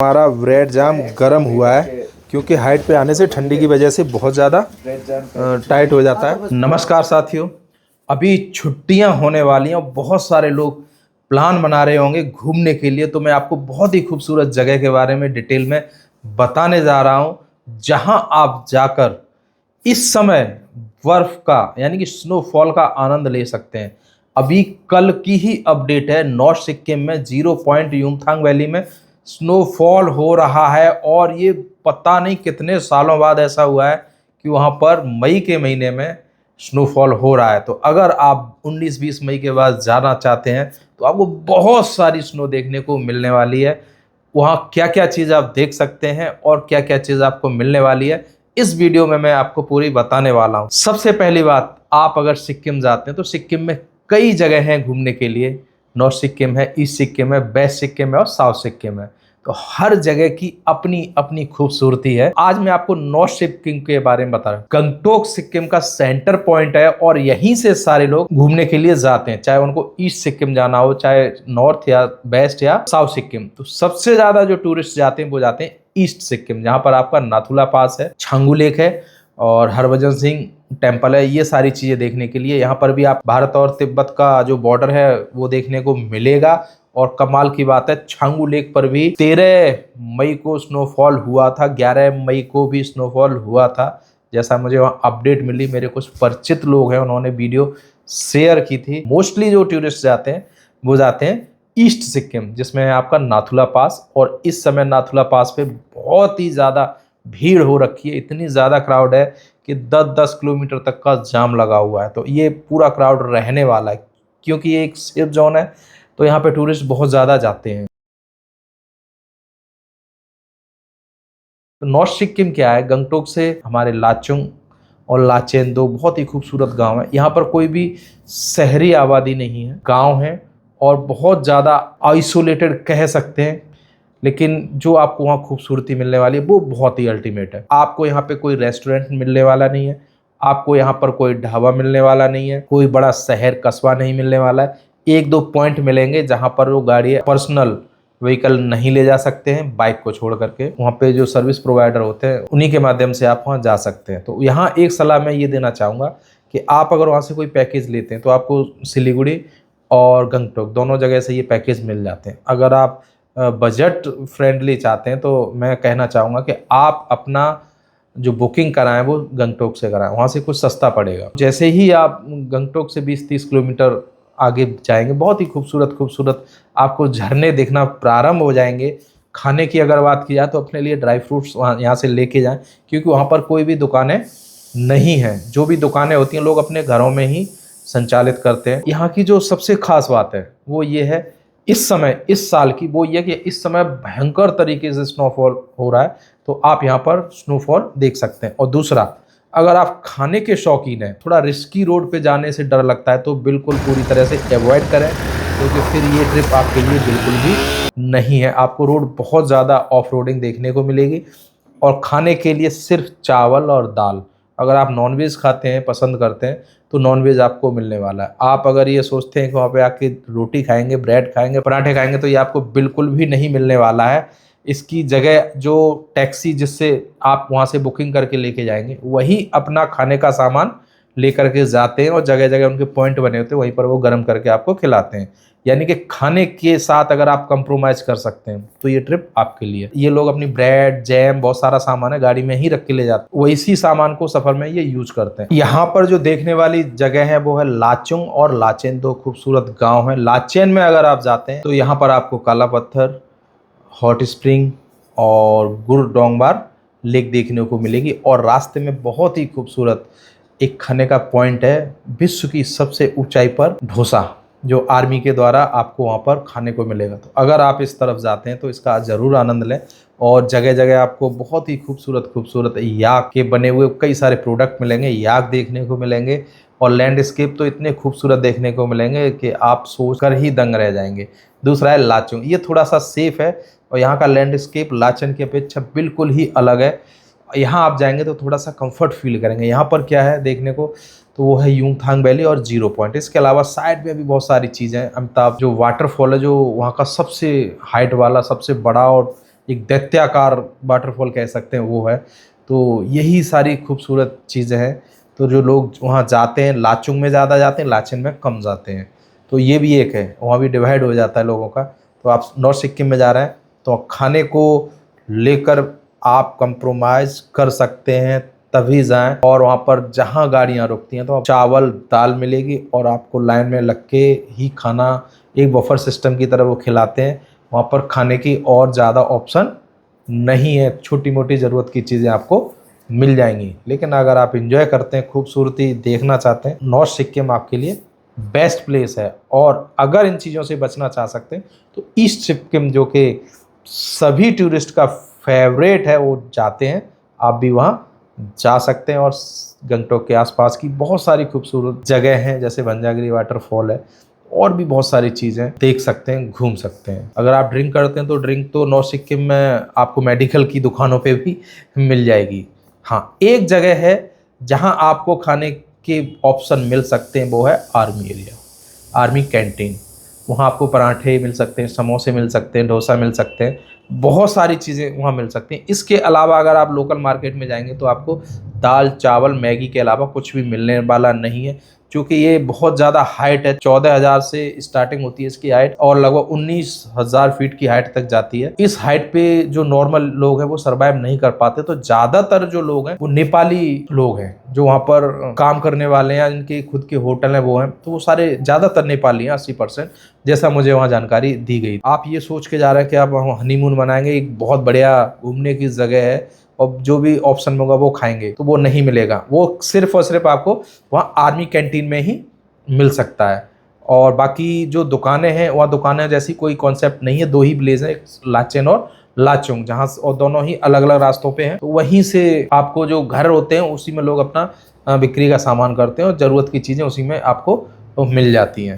हमारा ब्रेड जाम गर्म हुआ है क्योंकि हाइट पे आने से ठंडी की वजह से बहुत ज़्यादा टाइट हो जाता है। नमस्कार साथियों, अभी छुट्टियां होने वाली हैं और बहुत सारे लोग प्लान बना रहे होंगे घूमने के लिए। तो मैं आपको बहुत ही खूबसूरत जगह के बारे में डिटेल में बताने जा रहा हूं, जहां आप जाकर इस समय बर्फ का यानी कि स्नोफॉल का आनंद ले सकते हैं। अभी कल की ही अपडेट है, नॉर्थ सिक्किम में 0 पॉइंट युमथांग वैली में स्नोफॉल हो रहा है और ये पता नहीं कितने सालों बाद ऐसा हुआ है कि वहाँ पर मई के महीने में स्नोफॉल हो रहा है। तो अगर आप 19-20 मई के बाद जाना चाहते हैं तो आपको बहुत सारी स्नो देखने को मिलने वाली है। वहाँ क्या क्या चीज़ आप देख सकते हैं और क्या क्या चीज़ आपको मिलने वाली है, इस वीडियो में मैं आपको पूरी बताने वाला हूँ। सबसे पहली बात, आप अगर सिक्किम जाते हैं तो सिक्किम में कई जगह हैं घूमने के लिए। नॉर्थ सिक्किम है, ईस्ट सिक्किम है, वेस्ट सिक्किम है और साउथ सिक्किम है। तो हर जगह की अपनी अपनी खूबसूरती है। आज मैं आपको नॉर्थ सिक्किम के बारे में बता रहा हूँ। गंगटोक सिक्किम का सेंटर पॉइंट है और यहीं से सारे लोग घूमने के लिए जाते हैं, चाहे उनको ईस्ट सिक्किम जाना हो, चाहे नॉर्थ या वेस्ट या साउथ सिक्किम। तो सबसे ज्यादा जो टूरिस्ट जाते हैं वो जाते हैं ईस्ट सिक्किम, जहां पर आपका नाथुला पास है, छांगू लेक है और हरभजन सिंह टेम्पल है। ये सारी चीजें देखने के लिए यहाँ पर भी आप भारत और तिब्बत का जो बॉर्डर है वो देखने को मिलेगा। और कमाल की बात है, छांगू लेक पर भी 13 मई को स्नोफॉल हुआ था, 11 मई को भी स्नोफॉल हुआ था। जैसा मुझे वहाँ अपडेट मिली, मेरे कुछ परिचित लोग हैं, उन्होंने वीडियो शेयर की थी। मोस्टली जो टूरिस्ट जाते हैं वो जाते हैं ईस्ट सिक्किम, जिसमें है आपका नाथुला पास। और इस समय नाथुला पास पे बहुत ही ज़्यादा भीड़ हो रखी है, इतनी ज़्यादा क्राउड है कि 10-10 किलोमीटर तक का जाम लगा हुआ है। तो ये पूरा क्राउड रहने वाला है क्योंकि ये एक सेफ जोन है, तो यहाँ पे टूरिस्ट बहुत ज़्यादा जाते हैं। तो नॉर्थ सिक्किम क्या है, गंगटोक से हमारे लाचुंग और लाचेन दो बहुत ही खूबसूरत गांव है। यहाँ पर कोई भी शहरी आबादी नहीं है, गांव है और बहुत ज़्यादा आइसोलेटेड कह सकते हैं। लेकिन जो आपको वहाँ खूबसूरती मिलने वाली है वो बहुत ही अल्टीमेट है। आपको यहाँ पे कोई रेस्टोरेंट मिलने वाला नहीं है, आपको यहाँ पर कोई ढाबा मिलने वाला नहीं है, कोई बड़ा शहर कस्बा नहीं मिलने वाला है। 1-2 पॉइंट मिलेंगे जहाँ पर वो गाड़ी पर्सनल व्हीकल नहीं ले जा सकते हैं, बाइक को छोड़ करके। वहाँ पे जो सर्विस प्रोवाइडर होते हैं उन्हीं के माध्यम से आप वहाँ जा सकते हैं। तो यहाँ एक सलाह मैं ये देना चाहूँगा कि आप अगर वहाँ से कोई पैकेज लेते हैं तो आपको सिलीगुड़ी और गंगटोक दोनों जगह से ये पैकेज मिल जाते हैं। अगर आप बजट फ्रेंडली चाहते हैं तो मैं कहना चाहूँगा कि आप अपना जो बुकिंग कराएं वो गंगटोक से कराएं, वहाँ से कुछ सस्ता पड़ेगा। जैसे ही आप गंगटोक से 20-30 किलोमीटर आगे जाएंगे, बहुत ही खूबसूरत खूबसूरत आपको झरने देखना प्रारंभ हो जाएंगे। खाने की अगर बात की जाए तो अपने लिए ड्राई फ्रूट्स यहाँ से लेके जाएं, क्योंकि वहाँ पर कोई भी दुकानें नहीं हैं। जो भी दुकानें होती हैं लोग अपने घरों में ही संचालित करते हैं। यहाँ की जो सबसे खास बात है वो ये है इस समय, इस साल की, वो ये कि इस समय भयंकर तरीके से स्नोफॉल हो रहा है, तो आप यहाँ पर स्नोफॉल देख सकते हैं। और दूसरा, अगर आप खाने के शौकीन हैं, थोड़ा रिस्की रोड पे जाने से डर लगता है, तो बिल्कुल पूरी तरह से अवॉइड करें, क्योंकि फिर ये ट्रिप आपके लिए बिल्कुल भी नहीं है। आपको रोड बहुत ज़्यादा ऑफ रोडिंग देखने को मिलेगी और खाने के लिए सिर्फ चावल और दाल। अगर आप नॉनवेज खाते हैं, पसंद करते हैं, तो नॉनवेज आपको मिलने वाला है। आप अगर ये सोचते हैं कि वहाँ पे आके रोटी खाएंगे, ब्रेड खाएंगे, पराठे खाएंगे, तो ये आपको बिल्कुल भी नहीं मिलने वाला है। इसकी जगह जो टैक्सी जिससे आप वहाँ से बुकिंग करके लेके जाएंगे, वही अपना खाने का सामान लेकर के जाते हैं और जगह जगह उनके पॉइंट बने होते हैं, वहीं पर वो गर्म करके आपको खिलाते हैं। यानी कि खाने के साथ अगर आप कंप्रोमाइज़ कर सकते हैं तो ये ट्रिप आपके लिए। ये लोग अपनी ब्रेड, जैम, बहुत सारा सामान है गाड़ी में ही रख के ले जाते हैं, वो इसी सामान को सफ़र में ये यूज करते हैं। यहाँ पर जो देखने वाली जगह है वो है लाचुंग और लाचेन, दो खूबसूरत गाँव हैं। लाचेन में अगर आप जाते हैं तो यहाँ पर आपको काला पत्थर, हॉट स्प्रिंग और गुरडोंगबार लेक देखने को मिलेगी। और रास्ते में बहुत ही खूबसूरत एक खाने का पॉइंट है, विश्व की सबसे ऊंचाई पर ढोसा, जो आर्मी के द्वारा आपको वहाँ पर खाने को मिलेगा। तो अगर आप इस तरफ जाते हैं तो इसका ज़रूर आनंद लें। और जगह जगह आपको बहुत ही खूबसूरत खूबसूरत याक के बने हुए कई सारे प्रोडक्ट मिलेंगे, याक देखने को मिलेंगे और लैंडस्केप तो इतने खूबसूरत देखने को मिलेंगे कि आप सोच कर ही दंग रह जाएंगे। दूसरा है लाचुंग, ये थोड़ा सा सेफ है और यहाँ का लैंडस्केप लाचन की अपेक्षा बिल्कुल ही अलग है। यहाँ आप जाएंगे तो थोड़ा सा कंफर्ट फील करेंगे। यहाँ पर क्या है देखने को, तो वो है युमथांग वैली और 0 पॉइंट। इसके अलावा साइड में भी बहुत सारी चीज़ें हैं। अमिताभ जो वाटरफॉल है, जो वहाँ का सबसे हाइट वाला, सबसे बड़ा और एक दैत्याकार वाटरफॉल कह सकते हैं वो है। तो यही सारी खूबसूरत चीज़ें हैं। तो जो लोग वहाँ जाते हैं, लाचुंग में ज़्यादा जाते हैं, लाचेन में कम जाते हैं। तो ये भी एक है, वहाँ भी डिवाइड हो जाता है लोगों का। तो आप नॉर्थ सिक्किम में जा रहे हैं तो खाने को लेकर आप कंप्रोमाइज़ कर सकते हैं, तभी जाएं। और वहाँ पर जहाँ गाड़ियाँ रुकती हैं तो चावल दाल मिलेगी और आपको लाइन में लग के ही खाना, एक बफर सिस्टम की तरह वो खिलाते हैं। वहाँ पर खाने की और ज़्यादा ऑप्शन नहीं है, छोटी मोटी ज़रूरत की चीज़ें आपको मिल जाएंगी। लेकिन अगर आप इंजॉय करते हैं, खूबसूरती देखना चाहते हैं, नॉर्थ सिक्किम आपके लिए बेस्ट प्लेस है। और अगर इन चीज़ों से बचना चाह सकते हैं तो ईस्ट सिक्किम, जो कि सभी टूरिस्ट का फेवरेट है, वो जाते हैं, आप भी वहाँ जा सकते हैं। और गंगटोक के आसपास की बहुत सारी खूबसूरत जगह हैं, जैसे भंजागिरी वाटरफॉल है, और भी बहुत सारी चीज़ें देख सकते हैं, घूम सकते हैं। अगर आप ड्रिंक करते हैं तो ड्रिंक तो नॉर्थ सिक्किम में आपको मेडिकल की दुकानों पे भी मिल जाएगी। हाँ, एक जगह है जहाँ आपको खाने के ऑप्शन मिल सकते हैं, वो है आर्मी एरिया, आर्मी कैंटीन। वहाँ आपको पराठे मिल सकते हैं, समोसे मिल सकते हैं, डोसा मिल सकते हैं, बहुत सारी चीज़ें वहाँ मिल सकती हैं। इसके अलावा अगर आप लोकल मार्केट में जाएंगे तो आपको दाल चावल मैगी के अलावा कुछ भी मिलने वाला नहीं है, क्योंकि ये बहुत ज़्यादा हाइट है। 14,000 से स्टार्टिंग होती है इसकी हाइट और लगभग 19,000 फीट की हाइट तक जाती है। इस हाइट पे जो नॉर्मल लोग हैं वो सर्वाइव नहीं कर पाते। तो ज़्यादातर जो लोग हैं वो नेपाली लोग हैं, जो वहाँ पर काम करने वाले हैं, जिनके खुद के होटल हैं वो हैं, तो वो सारे ज़्यादातर नेपाली हैं, 80%, जैसा मुझे वहाँ जानकारी दी गई। आप ये सोच के जा रहे हैं कि आप वहाँ हनीमून मनाएंगे, एक बहुत बढ़िया घूमने की जगह है और जो भी ऑप्शन होगा वो खाएंगे, तो वो नहीं मिलेगा। वो सिर्फ और सिर्फ आपको वहाँ आर्मी कैंटीन में ही मिल सकता है। और बाकी जो दुकानें हैं, वहाँ दुकानें जैसी कोई कॉन्सेप्ट नहीं है। दो ही प्लेस है, लाचेन और लाचुंग, जहाँ और दोनों ही अलग अलग रास्तों पे हैं। तो वहीं से आपको जो घर होते हैं उसी में लोग अपना बिक्री का सामान करते हैं और ज़रूरत की चीज़ें उसी में आपको मिल जाती हैं।